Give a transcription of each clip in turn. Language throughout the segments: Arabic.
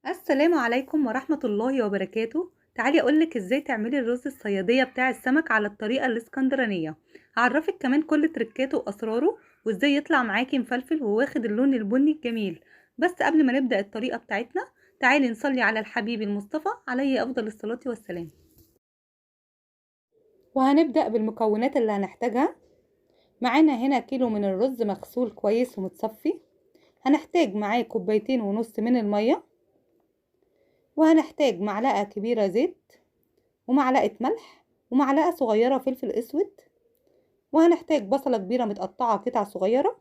السلام عليكم ورحمة الله وبركاته. تعالي أقولك ازاي تعملي الرز الصيادية بتاع السمك على الطريقة الاسكندرانية. هعرفك كمان كل تركاته وأسراره وازاي يطلع معاكي مفلفل وواخد اللون البني الجميل. بس قبل ما نبدأ الطريقة بتاعتنا تعالي نصلي على الحبيب المصطفى عليه أفضل الصلاة والسلام. وهنبدأ بالمكونات اللي هنحتاجها. معانا هنا كيلو من الرز مغسول كويس ومتصفي. هنحتاج معاه كوبايتين ونص من المية، وهنحتاج معلقة كبيرة زيت، ومعلقة ملح، ومعلقة صغيرة فلفل اسود، وهنحتاج بصلة كبيرة متقطعة قطع صغيرة،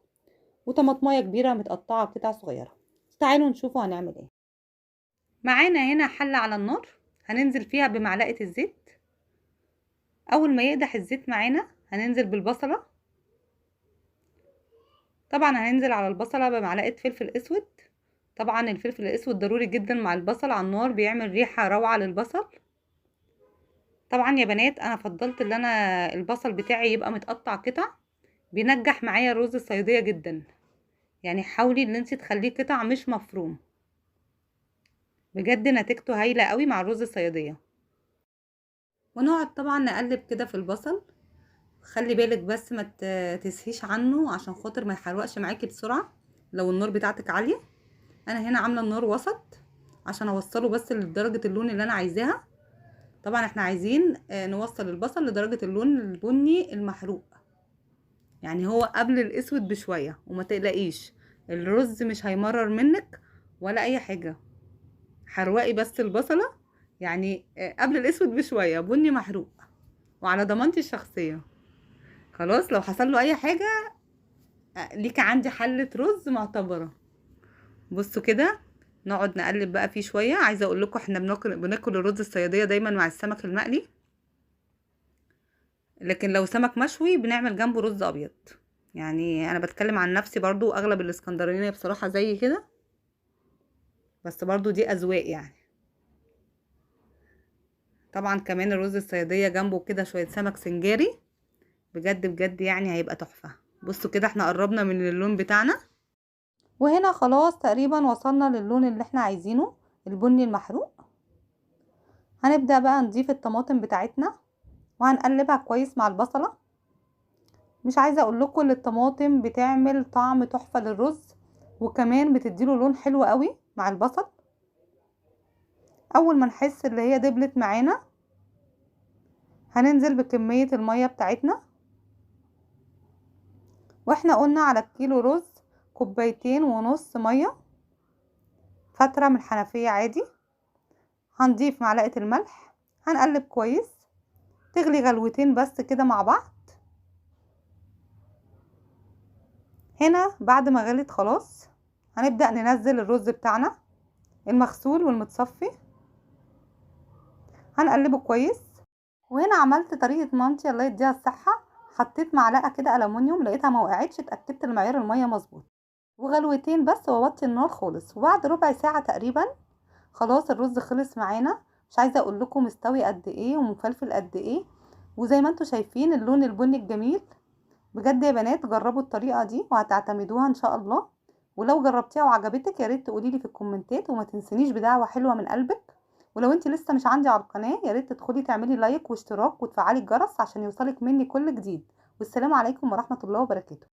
وطماطماية كبيرة متقطعة قطع صغيرة. تعالوا نشوفوا هنعمل ايه. معانا هنا حلة على النار هننزل فيها بمعلقة الزيت. اول ما يقدح الزيت معانا هننزل بالبصلة. طبعا هننزل على البصلة بمعلقة فلفل اسود. طبعا الفلفل الاسود ضروري جدا مع البصل على النار، بيعمل ريحة روعة للبصل. طبعا يا بنات انا فضلت ان انا البصل بتاعي يبقى متقطع قطع، بينجح معايا الرز الصيادية جدا. يعني حاولي ان انت تخليه قطع مش مفروم، بجد نتيجته هايلة قوي مع الرز الصيادية. ونقعد طبعا نقلب كده في البصل. خلي بالك بس ما تسهيش عنه عشان خاطر ما يحرقش معاكي بسرعة لو النار بتاعتك عالية. انا هنا عاملة النار وسط عشان اوصله بس لدرجة اللون اللي انا عايزاها. طبعا احنا عايزين نوصل البصل لدرجة اللون البني المحروق، يعني هو قبل الاسود بشوية. وما تقلقيش الرز مش هيمرر منك ولا اي حاجة. حروقي بس البصلة، يعني قبل الاسود بشوية بني محروق، وعلى ضمانتي الشخصية. خلاص لو حصل له اي حاجة ليك عندي حلة رز معتبرة. بصوا كده، نقعد نقلب بقى فيه شوية. عايزة اقول لكم احنا بناكل الرز الصيادية دايما مع السمك المقلي، لكن لو سمك مشوي بنعمل جنبه رز ابيض. يعني انا بتكلم عن نفسي برضو، اغلب الاسكندرانية بصراحة زي كده، بس برضو دي اذواق يعني. طبعا كمان الرز الصيادية جنبه كده شوية سمك سنجاري، بجد بجد يعني هيبقى تحفة. بصوا كده احنا قربنا من اللون بتاعنا، وهنا خلاص تقريبا وصلنا للون اللي احنا عايزينه، البني المحروق. هنبدأ بقى نضيف الطماطم بتاعتنا وهنقلبها كويس مع البصلة. مش عايزة اقول لكم ان الطماطم بتعمل طعم تحفة للرز، وكمان بتديله لون حلو قوي مع البصل. اول ما نحس اللي هي دبلت معانا هننزل بكمية المية بتاعتنا. واحنا قلنا على الكيلو رز كوبايتين ونص مية فترة من الحنفية عادي. هنضيف معلقة الملح، هنقلب كويس تغلي غلوتين بس كده مع بعض. هنا بعد ما غلت خلاص هنبدأ ننزل الرز بتاعنا المغسول والمتصفي، هنقلبه كويس. وهنا عملت طريقة مامتي الله يديها الصحة، حطيت معلقة كده ألمونيوم، لقيتها ما وقعتش، اتأكدت ان معيار المية مظبوط. وغلوتين بس ووطي النار خالص، وبعد ربع ساعة تقريبا خلاص الرز خلص معانا. مش عايزه اقول لكم مستوي قد ايه ومفلفل قد ايه، وزي ما انتم شايفين اللون البني الجميل. بجد يا بنات جربوا الطريقه دي وهتعتمدوها ان شاء الله. ولو جربتيها وعجبتك يا ريت تقولي لي في الكومنتات، وما تنسنيش بدعوه حلوه من قلبك. ولو انت لسه مش عندي على القناه يا ريت تدخلي تعملي لايك واشتراك وتفعلي الجرس عشان يوصلك مني كل جديد. والسلام عليكم ورحمه الله وبركاته.